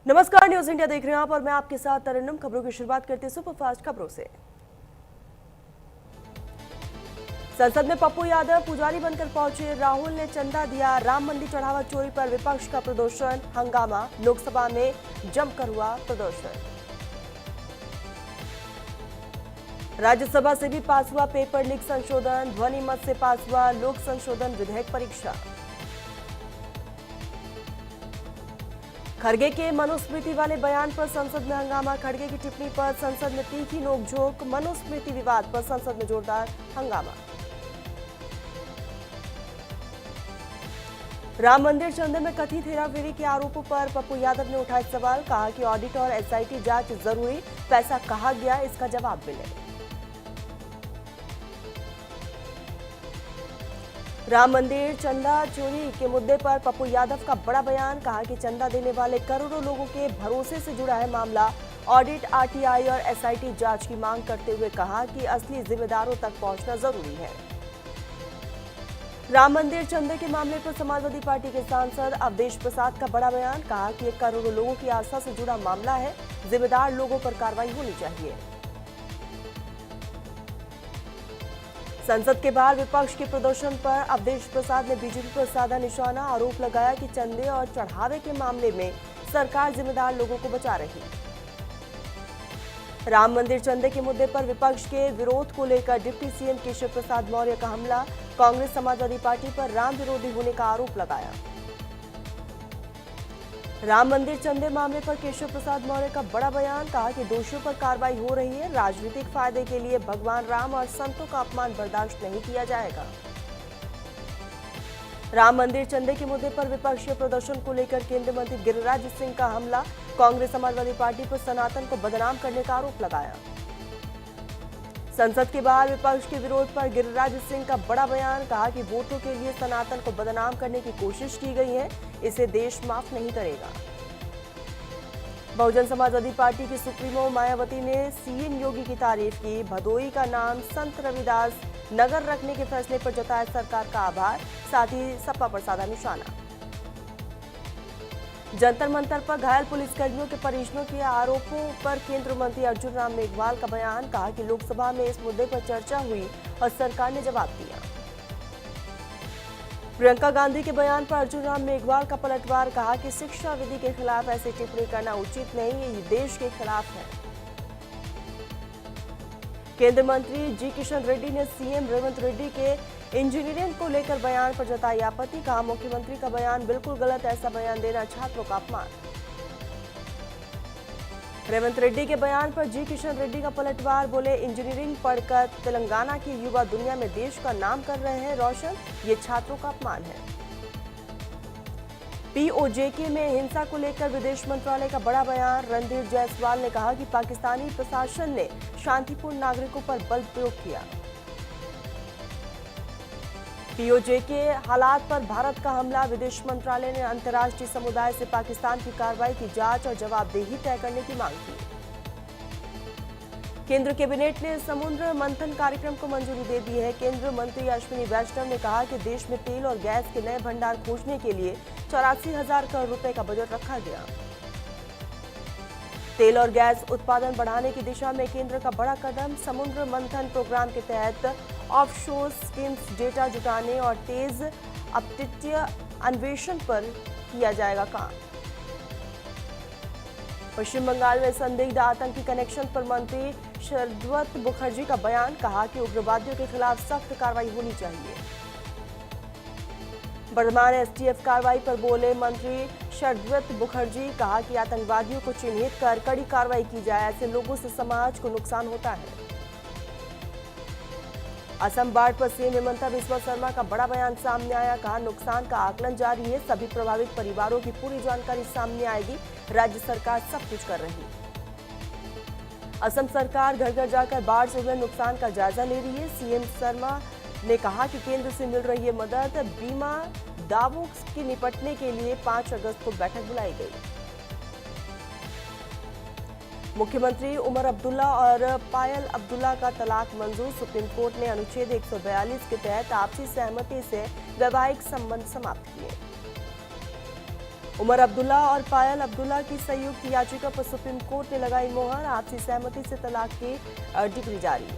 नमस्कार, news India देख रहे हैं आप और मैं आपके साथ तरन्नुम। खबरों की शुरुआत करते हैं सुपरफास्ट खबरों से। संसद में पप्पू यादव पुजारी बनकर पहुंचे। राहुल ने चंदा दिया। राम मंदिर चढ़ावा चोरी पर विपक्ष का प्रदर्शन, हंगामा। लोकसभा में जमकर हुआ प्रदर्शन। राज्यसभा से भी पास हुआ पेपर लीक संशोधन। ध्वनि मत से पास हुआ लोक संशोधन विधेयक परीक्षा। खड़गे के मनुस्मृति वाले बयान पर संसद में हंगामा। खड़गे की टिप्पणी पर संसद में तीखी नोकझोंक। मनुस्मृति विवाद पर संसद में जोरदार हंगामा। राम मंदिर चंदे में कथित हेराफेरी के आरोपों पर पप्पू यादव ने उठाए सवाल। कहा कि ऑडिट और एसआईटी जांच जरूरी, पैसा कहाँ गया इसका जवाब मिले। राम मंदिर चंदा चोरी के मुद्दे पर पप्पू यादव का बड़ा बयान। कहा कि चंदा देने वाले करोड़ों लोगों के भरोसे से जुड़ा है मामला। ऑडिट, आरटीआई और एसआईटी जांच की मांग करते हुए कहा कि असली जिम्मेदारों तक पहुंचना जरूरी है। राम मंदिर चंदे के मामले पर समाजवादी पार्टी के सांसद अवधेश प्रसाद का बड़ा बयान। कहा कि एक करोड़ों लोगों की आस्था से जुड़ा मामला है, जिम्मेदार लोगों पर कार्रवाई होनी चाहिए। संसद के बाहर विपक्ष के प्रदर्शन पर अवधेश प्रसाद ने बीजेपी पर साधा निशाना। आरोप लगाया कि चंदे और चढ़ावे के मामले में सरकार जिम्मेदार लोगों को बचा रही। राम मंदिर चंदे के मुद्दे पर विपक्ष के विरोध को लेकर डिप्टी सीएम केशव प्रसाद मौर्य का हमला। कांग्रेस समाजवादी पार्टी पर राम विरोधी होने का आरोप लगाया। राम मंदिर चंदे मामले पर केशव प्रसाद मौर्य का बड़ा बयान। कहा कि दोषियों पर कार्रवाई हो रही है। राजनीतिक फायदे के लिए भगवान राम और संतों का अपमान बर्दाश्त नहीं किया जाएगा। राम मंदिर चंदे के मुद्दे पर विपक्षीय प्रदर्शन को लेकर केंद्रीय मंत्री गिरिराज सिंह का हमला। कांग्रेस समाजवादी पार्टी पर सनातन को बदनाम करने का आरोप लगाया। संसद के बाहर विपक्ष के विरोध पर गिरिराज सिंह का बड़ा बयान। कहा कि वोटों के लिए सनातन को बदनाम करने की कोशिश की गई है, इसे देश माफ नहीं करेगा। बहुजन समाजवादी पार्टी की सुप्रीमो मायावती ने सीएम योगी की तारीफ की। भदोई का नाम संत रविदास नगर रखने के फैसले पर जताया सरकार का आभार। साथ ही सपा पर साधा निशाना। जंतर मंतर पर घायल पुलिसकर्मियों के परिजनों के आरोपों पर केंद्रीय मंत्री अर्जुन राम मेघवाल का बयान। कहा कि लोकसभा में इस मुद्दे पर चर्चा हुई और सरकार ने जवाब दिया। प्रियंका गांधी के बयान पर अर्जुन राम मेघवाल का पलटवार। कहा कि शिक्षा विधि के खिलाफ ऐसी टिप्पणी करना उचित नहीं है, ये देश के खिलाफ है। केंद्रीय मंत्री जी किशन रेड्डी ने सीएम रेवंत रेड्डी के इंजीनियरिंग को लेकर बयान पर जताई आपत्ति। कहा मुख्यमंत्री का बयान बिल्कुल गलत, ऐसा बयान देना छात्रों का अपमान। रेवंत रेड्डी के बयान पर जी किशन रेड्डी का पलटवार। बोले इंजीनियरिंग पढ़कर तेलंगाना के युवा दुनिया में देश का नाम कर रहे हैं रोशन, ये छात्रों का अपमान है। पीओजेके में हिंसा को लेकर विदेश मंत्रालय का बड़ा बयान। रणधीर जायसवाल ने कहा कि पाकिस्तानी प्रशासन ने शांतिपूर्ण नागरिकों पर बल प्रयोग किया। पीओजेके हालात पर भारत का हमला। विदेश मंत्रालय ने अंतर्राष्ट्रीय समुदाय से पाकिस्तान की कार्रवाई की जांच और जवाबदेही तय करने की मांग की। केंद्र कैबिनेट ने समुद्र मंथन कार्यक्रम को मंजूरी दे दी है। केंद्रीय मंत्री अश्विनी वैष्णव ने कहा कि देश में तेल और गैस के नए भंडार खोजने के लिए 84,000 करोड़ रुपए का बजट रखा गया। तेल और गैस उत्पादन बढ़ाने की दिशा में केंद्र का बड़ा कदम। समुद्र मंथन प्रोग्राम के तहत ऑफशोर स्कीम्स डेटा जुटाने और तेज अपतटीय अन्वेषण पर किया जाएगा काम। पश्चिम बंगाल में संदिग्ध आतंकी कनेक्शन पर मंत्री शरदवत मुखर्जी का बयान। कहा कि उग्रवादियों के खिलाफ सख्त कार्रवाई होनी चाहिए। वर्धमान एसटीएफ कार्रवाई पर बोले मंत्री शरदवत मुखर्जी। कहा कि आतंकवादियों को चिन्हित कर कड़ी कार्रवाई की जाए, ऐसे लोगों से समाज को नुकसान होता है। असम बाढ़ पर सीएम हेमंता बिस्वा शर्मा का बड़ा बयान सामने आया। कहा नुकसान का आकलन जारी है, सभी प्रभावित परिवारों की पूरी जानकारी सामने आएगी। राज्य सरकार सब कुछ कर रही। असम सरकार घर घर जाकर बाढ़ से हुए नुकसान का जायजा ले रही है। सीएम शर्मा ने कहा कि केंद्र से मिल रही है मदद। बीमा दावों से निपटने के लिए 5 अगस्त को बैठक बुलाई गई। मुख्यमंत्री उमर अब्दुल्ला और पायल अब्दुल्ला का तलाक मंजूर। सुप्रीम कोर्ट ने अनुच्छेद 142 के तहत आपसी सहमति से वैवाहिक संबंध समाप्त किए। उमर अब्दुल्ला और पायल अब्दुल्ला की संयुक्त याचिका पर सुप्रीम कोर्ट ने लगाई मोहर। आपसी सहमति से तलाक की डिग्री जारी।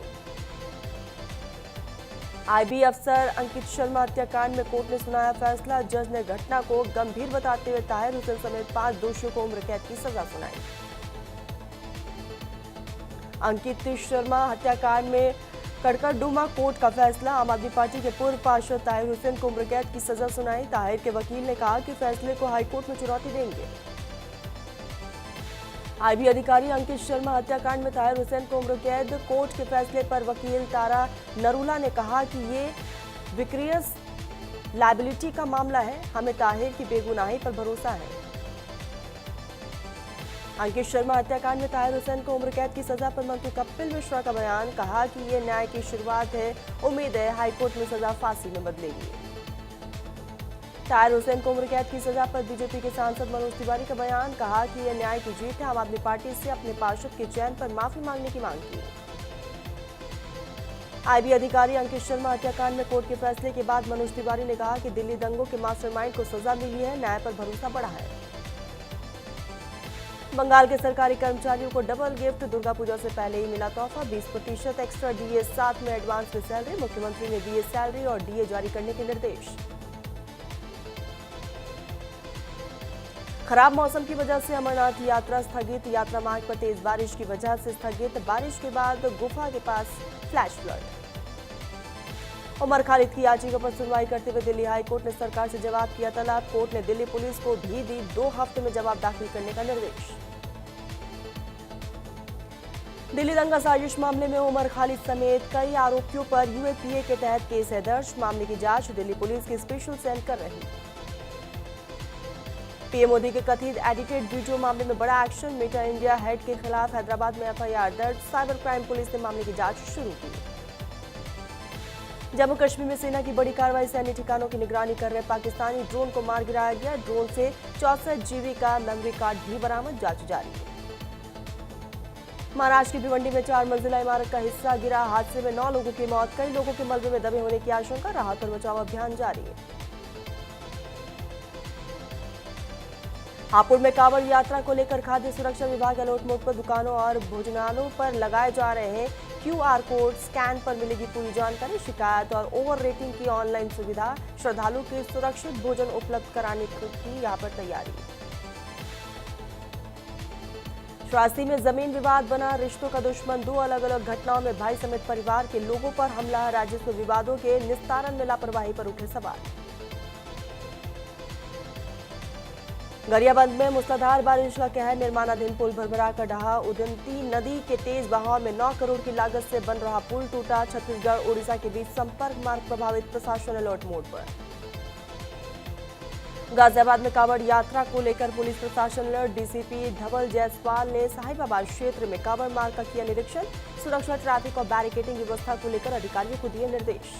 आईबी अफसर अंकित शर्मा हत्याकांड में कोर्ट ने सुनाया फैसला। जज ने घटना को गंभीर बताते हुए ताहिर हुसैन समेत 5 दोषियों को उम्र कैद की सजा सुनाई। अंकित शर्मा हत्याकांड में कड़कड़डूमा कोर्ट का फैसला। आम आदमी पार्टी के पूर्व पार्षद ताहिर हुसैन को उम्र कैद की सजा सुनाई। ताहिर के वकील ने कहा कि फैसले को हाईकोर्ट में चुनौती देंगे। आईबी अधिकारी अंकित शर्मा हत्याकांड में ताहिर हुसैन को उम्र कैद। कोर्ट के फैसले पर वकील तारा नरूला ने कहा कि ये विक्रियस लायबिलिटी का मामला है, हमें ताहिर की बेगुनाही पर भरोसा है। अंकित शर्मा हत्याकांड में ताहिर हुसैन को उम्र कैद की सजा पर मंत्री कपिल मिश्रा का बयान। कहा कि ये न्याय की शुरुआत है, उम्मीद है हाईकोर्ट में सजा फांसी में बदलेगी। ताहिर हुसैन को उम्र कैद की सजा पर बीजेपी के सांसद मनोज तिवारी का बयान। कहा कि यह न्याय की जीत है। आम आदमी पार्टी से अपने पार्षद के चयन पर माफी मांगने की मांग की। आईबी अधिकारी अंकित शर्मा हत्याकांड में कोर्ट के फैसले के बाद मनोज तिवारी ने कहा कि दिल्ली दंगों के मास्टरमाइंड को सजा मिली है, न्याय पर भरोसा बढ़ा है। बंगाल के सरकारी कर्मचारियों को डबल गिफ्ट। दुर्गा पूजा से पहले ही मिला तोहफा। 20% एक्स्ट्रा डीए, साथ में एडवांस में सैलरी। मुख्यमंत्री ने दिए सैलरी और डीए जारी करने के निर्देश। खराब मौसम की वजह से अमरनाथ यात्रा स्थगित। यात्रा मार्ग पर तेज बारिश की वजह से स्थगित। बारिश के बाद गुफा के पास फ्लैश फ्लड। उमर खालिद की याचिका पर सुनवाई करते हुए दिल्ली हाईकोर्ट ने सरकार से जवाब किया तलब। कोर्ट ने दिल्ली पुलिस को भी दी 2 हफ्ते में जवाब दाखिल करने का निर्देश। दिल्ली दंगा साजिश मामले में उमर खालिद समेत कई आरोपियों पर यूएपीए के तहत केस है दर्ज। मामले की जांच दिल्ली पुलिस की स्पेशल सेल कर रही। पीएम मोदी के कथित एडिटेड वीडियो मामले में बड़ा एक्शन। मेटा इंडिया हेड के खिलाफ हैदराबाद में एफआईआर दर्ज। साइबर क्राइम पुलिस ने मामले की जांच शुरू की। जम्मू कश्मीर में सेना की बड़ी कार्रवाई। सैन्य ठिकानों की निगरानी कर रहे पाकिस्तानी ड्रोन को मार गिराया गया। ड्रोन से 64 जीबी का मेमोरी कार्ड भी बरामद। जांच जारी। महाराष्ट्र की भिवंडी में 4 मंजिला इमारत का हिस्सा गिरा। हादसे में 9 लोगों की मौत। कई लोगों के मलबे में दबे होने की आशंका। राहत और बचाव अभियान जारी है। हापुड़ में कांवड़ यात्रा को लेकर खाद्य सुरक्षा विभाग अलर्ट मोड पर। दुकानों और भोजनालयों पर लगाए जा रहे हैं क्यूआर कोड। स्कैन पर मिलेगी पूरी जानकारी। शिकायत और ओवर रेटिंग की ऑनलाइन सुविधा। श्रद्धालु के सुरक्षित भोजन उपलब्ध कराने की यहाँ पर तैयारी। श्रावस्ती में जमीन विवाद बना रिश्तों का दुश्मन। 2 अलग अलग घटनाओं में भाई समेत परिवार के लोगों पर हमला। राजस्व विवादों के निस्तारण में लापरवाही पर उठे सवाल। गरियाबंद में मूसलाधार बारिश का कहर। निर्माणाधीन पुल भरभरा कर ढहा। उदंती नदी के तेज बहाव में 9 करोड़ की लागत से बन रहा पुल टूटा। छत्तीसगढ़ उड़ीसा के बीच संपर्क मार्ग प्रभावित। प्रशासन अलर्ट मोड पर। गाजियाबाद में कांवड़ यात्रा को लेकर पुलिस प्रशासन अलर्ट। डीसीपी धवल जायसवाल ने साहिबाबाद क्षेत्र में कांवड़ मार्ग का किया निरीक्षण। सुरक्षा, ट्रैफिक और बैरिकेडिंग व्यवस्था को लेकर अधिकारियों को दिए निर्देश।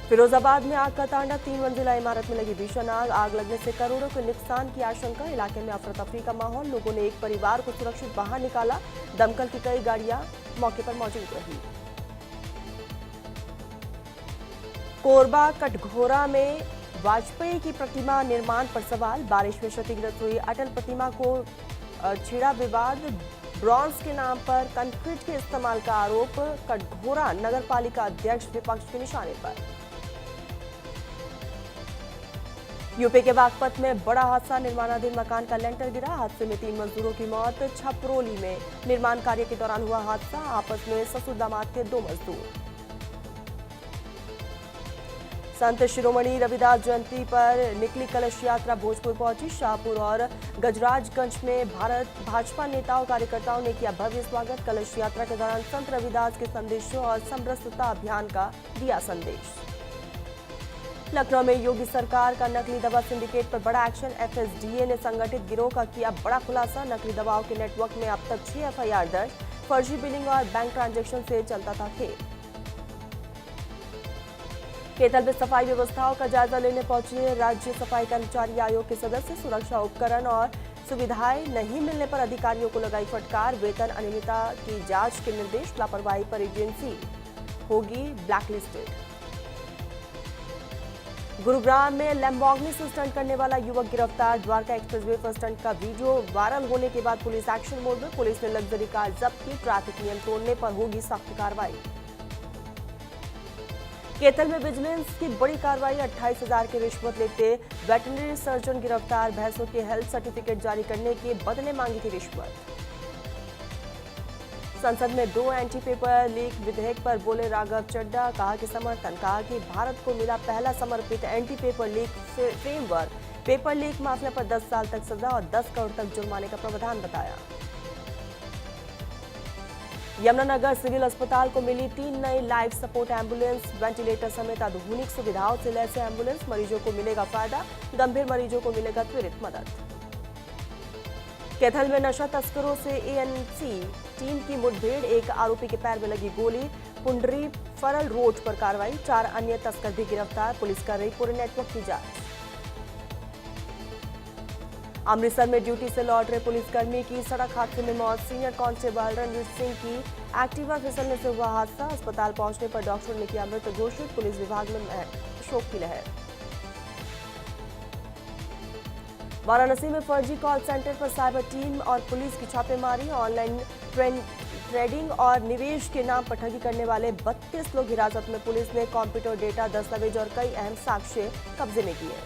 फिरोजाबाद में आग का तांडव। 3 मंजिला इमारत में लगी भीषण आग। आग लगने से करोड़ों के नुकसान की आशंका। इलाके में अफरा तफरी का माहौल। लोगों ने एक परिवार को सुरक्षित बाहर निकाला। दमकल की कई गाड़ियां मौके पर मौजूद रही। कोरबा कटघोरा में वाजपेयी की प्रतिमा निर्माण पर सवाल। बारिश में क्षतिग्रस्त हुई अटल प्रतिमा को छिड़ा विवाद। ब्रॉन्ज के नाम पर कंक्रीट के इस्तेमाल का आरोप। कटघोरा नगर पालिका अध्यक्ष विपक्ष के निशाने पर। यूपी के बागपत में बड़ा हादसा। निर्माणाधीन मकान का लेंटर गिरा। हादसे में 3 मजदूरों की मौत। छपरोली में निर्माण कार्य के दौरान हुआ हादसा। आपस में ससुर दामाद के 2 मजदूर। संत शिरोमणि रविदास जयंती पर निकली कलश यात्रा भोजपुर पहुंची। शाहपुर और गजराजगंज में भाजपा नेताओं कार्यकर्ताओं ने किया भव्य स्वागत। कलश यात्रा के दौरान संत रविदास के संदेशों और समरसता अभियान का दिया संदेश। लखनऊ में योगी सरकार का नकली दवा सिंडिकेट पर बड़ा एक्शन। एफएसडीए ने संगठित गिरोह का किया बड़ा खुलासा। नकली दवाओं के नेटवर्क में अब तक 6 एफआईआर दर्ज। फर्जी बिलिंग और बैंक ट्रांजैक्शन से चलता था खेल। केतल में सफाई व्यवस्थाओं का जायजा लेने पहुंचे राज्य सफाई कर्मचारी आयोग के सदस्य। सुरक्षा उपकरण और सुविधाएं नहीं मिलने पर अधिकारियों को लगाई फटकार। वेतन अनियमितता की जांच के निर्देश। लापरवाही पर एजेंसी होगी ब्लैकलिस्टेड। गुरुग्राम में लैम्बोर्गिनी से स्टंट करने वाला युवक गिरफ्तार। द्वारका एक्सप्रेसवे पर स्टंट का वीडियो वायरल होने के बाद पुलिस एक्शन मोड में। पुलिस ने लग्जरी कार जब्त की। ट्रैफिक नियम तोड़ने पर होगी सख्त कार्रवाई। कैथल में विजिलेंस की बड़ी कार्रवाई। 28,000 की रिश्वत लेते वेटरनरी सर्जन गिरफ्तार। भैंसों के हेल्थ सर्टिफिकेट जारी करने के बदले मांगी थी रिश्वत। संसद में 2 एंटी पेपर लीक विधेयक पर बोले राघव चड्ढा। कहा कि समर्थन। कहा कि भारत को मिला पहला समर्पित anti paper leak framework. Paper leak mafia पर 10 साल तक सजा और 10 करोड़ तक जुर्माने का प्रावधान बताया। यमुनानगर सिविल अस्पताल को मिली 3 नई लाइफ सपोर्ट एम्बुलेंस। वेंटिलेटर समेत आधुनिक सुविधाओं से लैस एम्बुलेंस। मरीजों को मिलेगा फायदा। गंभीर मरीजों को मिलेगा त्वरित मदद। कैथल में नशा तस्करों से एएनसी टीम की मुठभेड़। एक आरोपी के पैर में लगी गोली। पुंडरी फरल रोड पर कार्रवाई। 4 अन्य तस्कर भी गिरफ्तार। पुलिस कर रही पूरे नेटवर्क की जांच। अमृतसर में ड्यूटी से लौट रहे पुलिसकर्मी की सड़क हादसे में मौत। सीनियर कांस्टेबल रणवीर सिंह की एक्टिवा फिसलने से हुआ हादसा। अस्पताल पहुंचने पर डॉक्टर ने किया मृत घोषित। पुलिस विभाग में शोक की लहर। वाराणसी में फर्जी कॉल सेंटर पर साइबर टीम और पुलिस की छापेमारी। ऑनलाइन ट्रेडिंग और निवेश के नाम पर ठगी करने वाले 32 लोग हिरासत में। पुलिस ने कंप्यूटर डेटा, दस्तावेज और कई अहम साक्ष्य कब्जे में किए।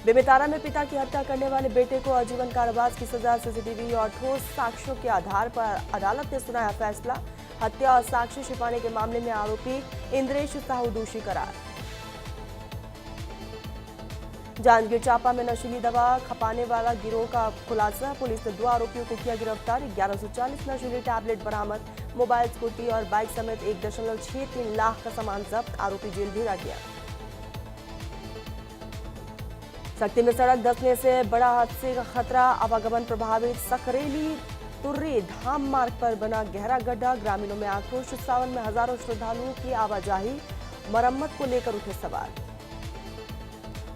बेमेतरा में पिता की हत्या करने वाले बेटे को आजीवन कारावास की सजा। सीसीटीवी और ठोस साक्ष्यों के आधार पर अदालत ने सुनाया फैसला। हत्या और साक्ष्य छिपाने के मामले में आरोपी इंद्रेश साहू दोषी करार। जांजगीर चांपा में नशीली दवा खपाने वाला गिरोह का खुलासा। पुलिस ने 2 आरोपियों को किया गिरफ्तार। 1140 नशीली टैबलेट बरामद। मोबाइल, स्कूटी और बाइक समेत 1.63 लाख का सामान जब्त। आरोपी जेल भेजा गया। सख्ती में सड़क धंसने से बड़ा हादसे का खतरा। आवागमन प्रभावित। सकरेली तुर्री धाम मार्ग पर बना गहरा गड्ढा। ग्रामीणों में आक्रोश। सावन में हजारों श्रद्धालुओं की आवाजाही। मरम्मत को लेकर उठे सवाल।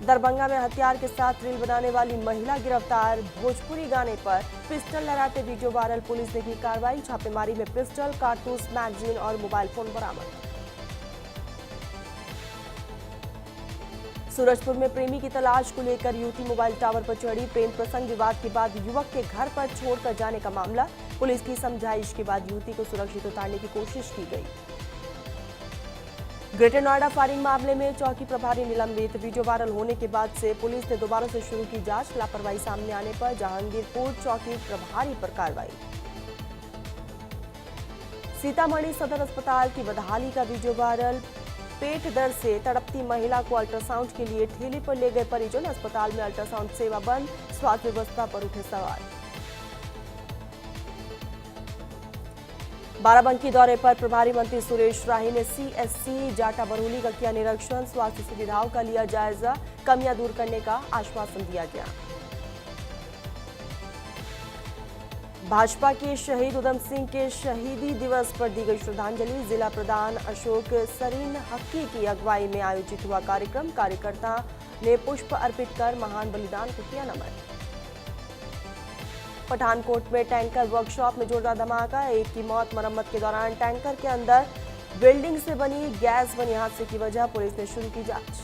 दरभंगा में हथियार के साथ रील बनाने वाली महिला गिरफ्तार। भोजपुरी गाने पर पिस्टल लहराते वीडियो वायरल। पुलिस ने की कार्रवाई। छापेमारी में पिस्टल, कारतूस, मैगजीन और मोबाइल फोन बरामद। सूरजपुर में प्रेमी की तलाश को लेकर युवती मोबाइल टावर पर चढ़ी। प्रेम प्रसंग विवाद के बाद युवक के घर पर छोड़कर जाने का मामला। पुलिस की समझाइश के बाद युवती को सुरक्षित उतारने की कोशिश की गई। ग्रेटर नोएडा फायरिंग मामले में चौकी प्रभारी निलंबित। वीडियो वायरल होने के बाद से पुलिस ने दोबारा से शुरू की जांच। लापरवाही सामने आने पर जहांगीरपुर चौकी प्रभारी पर कार्रवाई। सीतामढ़ी सदर अस्पताल की बदहाली का वीडियो वायरल। पेट दर्द से तड़पती महिला को अल्ट्रासाउंड के लिए ठेले पर ले गए परिजन। अस्पताल में अल्ट्रासाउंड सेवा बंद। स्वास्थ्य व्यवस्था पर उठे सवाल। बाराबंकी दौरे पर प्रभारी मंत्री सुरेश राही ने सीएससी जाटा बरौली का किया निरीक्षण। स्वास्थ्य सुविधाओं का लिया जायजा। कमियां दूर करने का आश्वासन दिया गया। भाजपा के शहीद उधम सिंह के शहीदी दिवस पर दी गई श्रद्धांजलि। जिला प्रधान अशोक सरीन हक्की की अगुवाई में आयोजित हुआ कार्यक्रम। कार्यकर्ता ने पुष्प अर्पित कर महान बलिदान को किया नमन। पठानकोट में टैंकर वर्कशॉप में जोरदार धमाका। एक की मौत। मरम्मत के दौरान टैंकर के अंदर वेल्डिंग से बनी गैस बनी हादसे की वजह। पुलिस ने शुरू की जांच।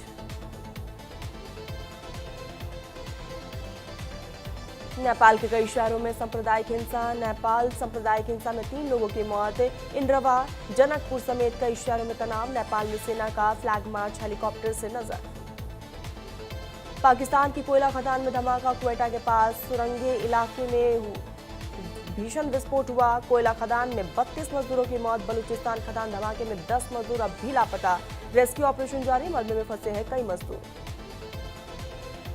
नेपाल के कई शहरों में सांप्रदायिक हिंसा। नेपाल सांप्रदायिक हिंसा में 3 लोगों की मौत। इंद्रवा, जनकपुर समेत कई शहरों में तनाव। नेपाल में सेना का फ्लैग मार्च हेलीकॉप्टर से नजर। पाकिस्तान की कोयला खदान में धमाका। क्वेटा के पास सुरंगे इलाके में भीषण विस्फोट हुआ। कोयला खदान में 32 मजदूरों की मौत। बलूचिस्तान खदान धमाके में 10 मजदूर अब भी लापता। रेस्क्यू ऑपरेशन जारी। मलबे में फंसे हैं कई मजदूर।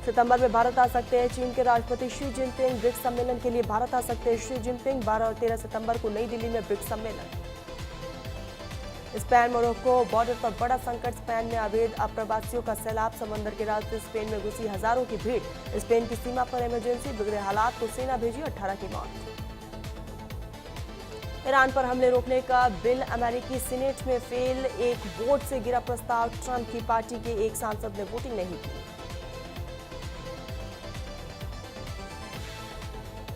सितंबर में भारत आ सकते हैं चीन के राष्ट्रपति शी जिनपिंग। ब्रिक्स सम्मेलन के लिए भारत आ सकते हैं शी जिनपिंग। 12 और 13 सितंबर को नई दिल्ली में ब्रिक्स सम्मेलन। स्पेन मोरक्को बॉर्डर पर बड़ा संकट। स्पेन में अवैध अप्रवासियों का सैलाब। समंदर के रास्ते स्पेन में घुसी हजारों की भीड़। स्पेन की सीमा पर इमरजेंसी। बिगड़े हालात को सेना भेजी। 18 की मौत। ईरान पर हमले रोकने का बिल अमेरिकी सीनेट में फेल। एक वोट से गिरा प्रस्ताव। ट्रंप की पार्टी के एक सांसद ने वोटिंग नहीं की।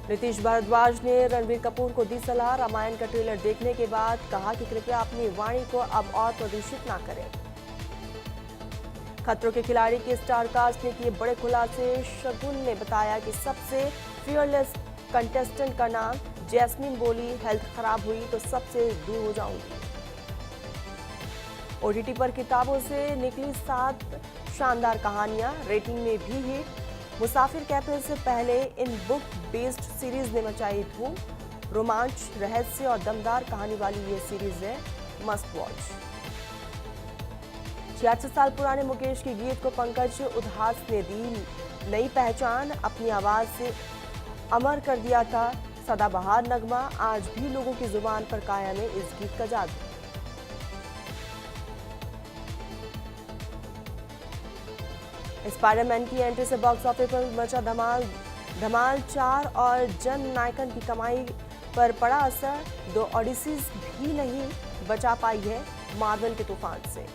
नीतीश भारद्वाज ने रणबीर कपूर को दी सलाह। रामायण का ट्रेलर देखने के बाद कहा कि कृपया अपनी वाणी को अब और प्रदूषित ना करें। खतरों के खिलाड़ी के स्टार कास्ट ने किए बड़े खुलासे। शगुन ने बताया कि सबसे फियरलेस कंटेस्टेंट का नाम जैस्मिन बोली, हेल्थ खराब हुई तो सबसे दूर हो जाऊंगी। ओटीटी पर किताबों से निकली 7 शानदार कहानियां, रेटिंग में भी हिट। मुसाफिर कैफे से पहले इन बुक बेस्ड सीरीज ने मचाई धूम। रोमांच, रहस्य और दमदार कहानी वाली ये सीरीज है, मस्ट वॉच। 66 साल पुराने मुकेश के गीत को पंकज उधास ने दी नई पहचान। अपनी आवाज से अमर कर दिया था सदाबहार नगमा, आज भी लोगों की जुबान पर कायम है इस गीत का जादू। स्पाइडरमैन की एंट्री से बॉक्स ऑफिस पर मचा धमाल। धमाल 4 और जन नायकन की कमाई पर पड़ा असर। 2 ऑडिसीज भी नहीं बचा पाई है मार्वल के तूफान से।